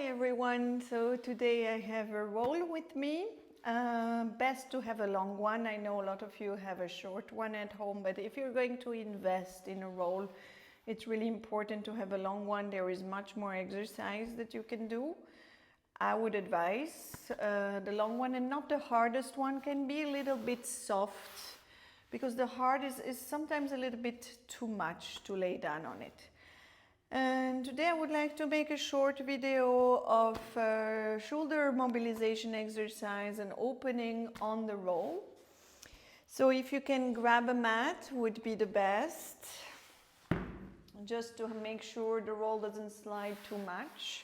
Hi everyone, so today I have a roll with me. Best to have a long one. I know a lot of you have a short one at home, but if you're going to invest in a roll, it's really important to have a long one. There is much more exercise that you can do. I would advise the long one, and not the hardest one. Can be a little bit soft because the hard is sometimes a little bit too much to lay down on it. And today I would like to make a short video of shoulder mobilization exercise and opening on the roll. So if you can grab a mat would be the best, just to make sure the roll doesn't slide too much.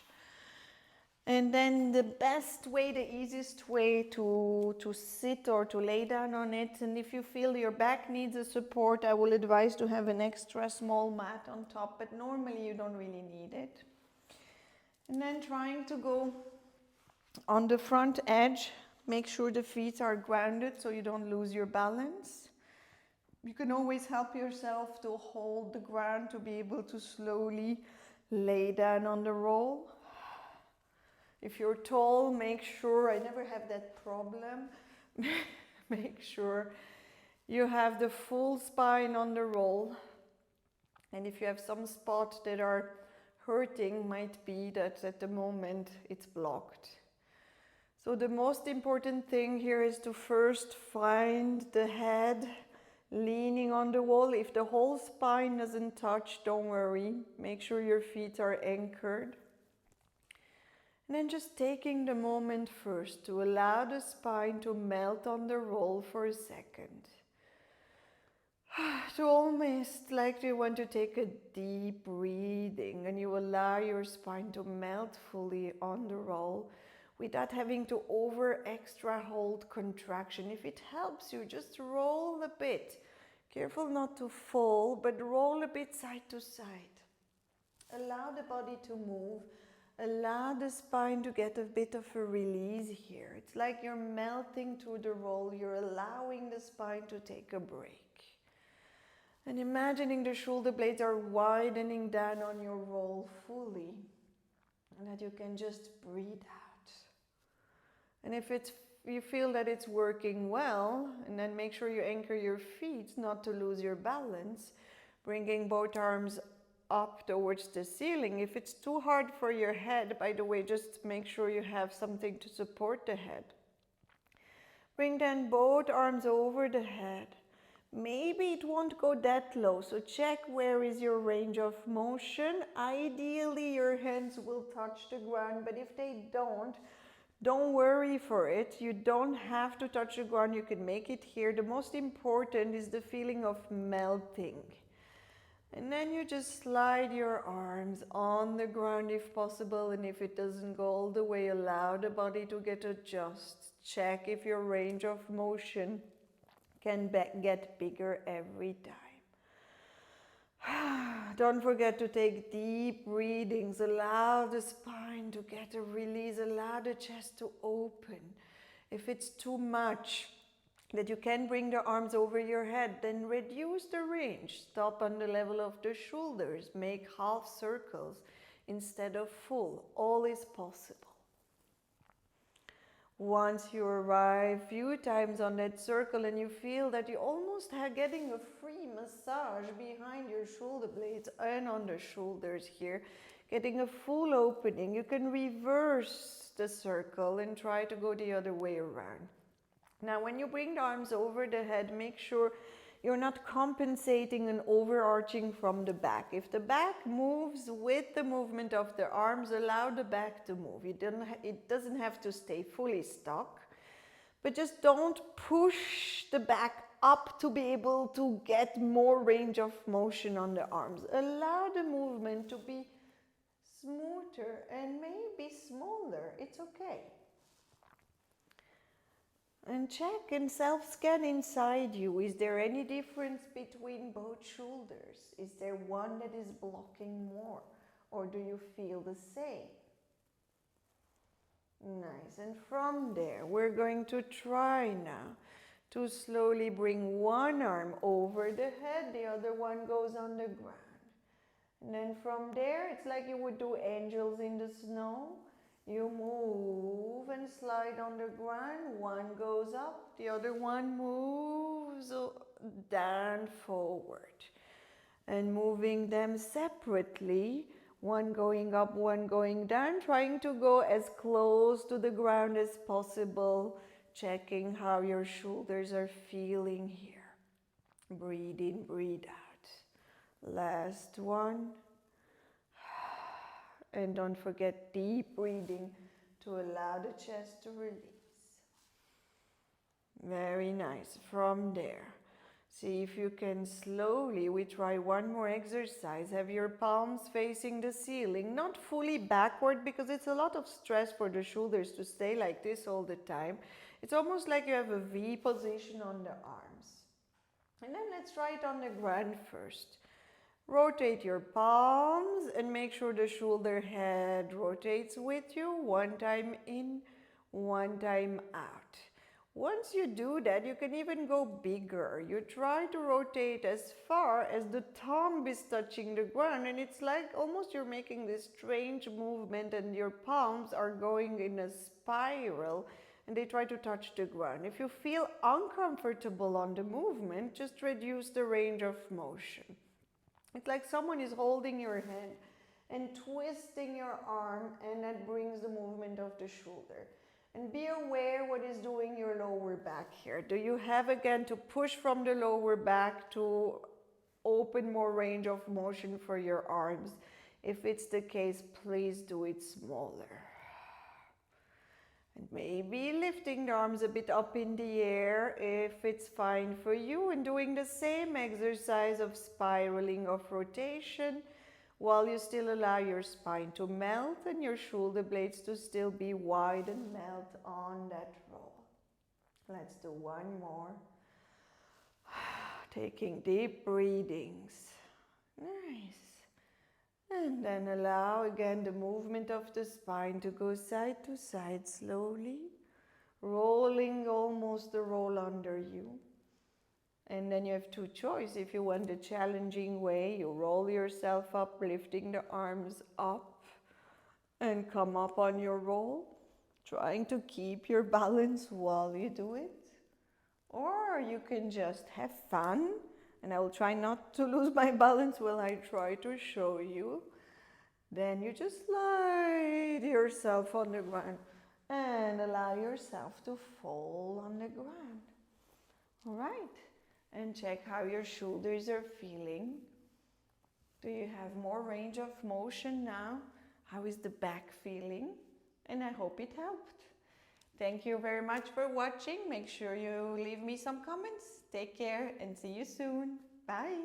And then the best way, the easiest way to sit or to lay down on it, and if you feel your back needs a support, I will advise to have an extra small mat on top, but normally you don't really need it. And then trying to go on the front edge, make sure the feet are grounded so you don't lose your balance. You can always help yourself to hold the ground to be able to slowly lay down on the roll. If you're tall, make sure, I never have that problem, make sure you have the full spine on the roll. And if you have some spots that are hurting, might be that at the moment it's blocked. So the most important thing here is to first find the head leaning on the wall. If the whole spine doesn't touch, don't worry. Make sure your feet are anchored. And then just taking the moment first to allow the spine to melt on the roll for a second. To almost like you want to take a deep breathing, and you allow your spine to melt fully on the roll without having to extra hold contraction. If it helps you, just roll a bit. Careful not to fall, but roll a bit side to side. Allow the body to move. Allow the spine to get a bit of a release here. It's like you're melting through the roll. You're allowing the spine to take a break. And imagining the shoulder blades are widening down on your roll fully. And that you can just breathe out. And if you feel that it's working well, and then make sure you anchor your feet not to lose your balance, bringing both arms up towards the ceiling. If it's too hard for your head, by the way, just make sure you have something to support the head. Bring then both arms over the head. Maybe it won't go that low, so check where is your range of motion. Ideally your hands will touch the ground, but if they don't worry for it. You don't have to touch the ground, you can make it here. The most important is the feeling of melting. And then you just slide your arms on the ground if possible, and if it doesn't go all the way, allow the body to get adjust. Check if your range of motion can get bigger every time. Don't forget to take deep breathings. Allow the spine to get a release. Allow the chest to open. If it's too much, that you can bring the arms over your head, then reduce the range. Stop on the level of the shoulders. Make half circles instead of full. All is possible. Once you arrive a few times on that circle and you feel that you almost are getting a free massage behind your shoulder blades and on the shoulders here, getting a full opening, you can reverse the circle and try to go the other way around. Now, when you bring the arms over the head, make sure you're not compensating an overarching from the back. If the back moves with the movement of the arms, allow the back to move. It doesn't have to stay fully stuck, but just don't push the back up to be able to get more range of motion on the arms. Allow the movement to be smoother and maybe smaller. It's okay. And check and self-scan inside you. Is there any difference between both shoulders? Is there one that is blocking more? Or do you feel the same? Nice. And from there, we're going to try now to slowly bring one arm over the head. The other one goes on the ground. And then from there, it's like you would do angels in the snow. You move and slide on the ground. One goes up, the other one moves down forward. And moving them separately, one going up, one going down, trying to go as close to the ground as possible, checking how your shoulders are feeling here. Breathe in, breathe out. Last one. And don't forget deep breathing to allow the chest to release. Very nice. From there, see if you can slowly, we try one more exercise, have your palms facing the ceiling, not fully backward because it's a lot of stress for the shoulders to stay like this all the time. It's almost like you have a V position on the arms. And then let's try it on the ground first. Rotate your palms and make sure the shoulder head rotates with you. One time in, one time out. Once you do that, you can even go bigger. You try to rotate as far as the thumb is touching the ground, and it's like almost you're making this strange movement and your palms are going in a spiral and they try to touch the ground. If you feel uncomfortable on the movement, just reduce the range of motion. It's like someone is holding your hand and twisting your arm, and that brings the movement of the shoulder. And be aware what is doing your lower back here. Do you have again to push from the lower back to open more range of motion for your arms? If it's the case, please do it smaller. And maybe lifting the arms a bit up in the air if it's fine for you, and doing the same exercise of spiraling of rotation while you still allow your spine to melt and your shoulder blades to still be wide and melt on that roll. Let's do one more. Taking deep breathings. Nice. And then allow again the movement of the spine to go side to side slowly, rolling almost the roll under you. And then you have two choices. If you want the challenging way, you roll yourself up, lifting the arms up and come up on your roll, trying to keep your balance while you do it. Or you can just have fun, and I will try not to lose my balance while I try to show you. Then you just slide yourself on the ground and allow yourself to fall on the ground. All right. And check how your shoulders are feeling. Do you have more range of motion now? How is the back feeling? And I hope it helped. Thank you very much for watching. Make sure you leave me some comments. Take care and see you soon. Bye.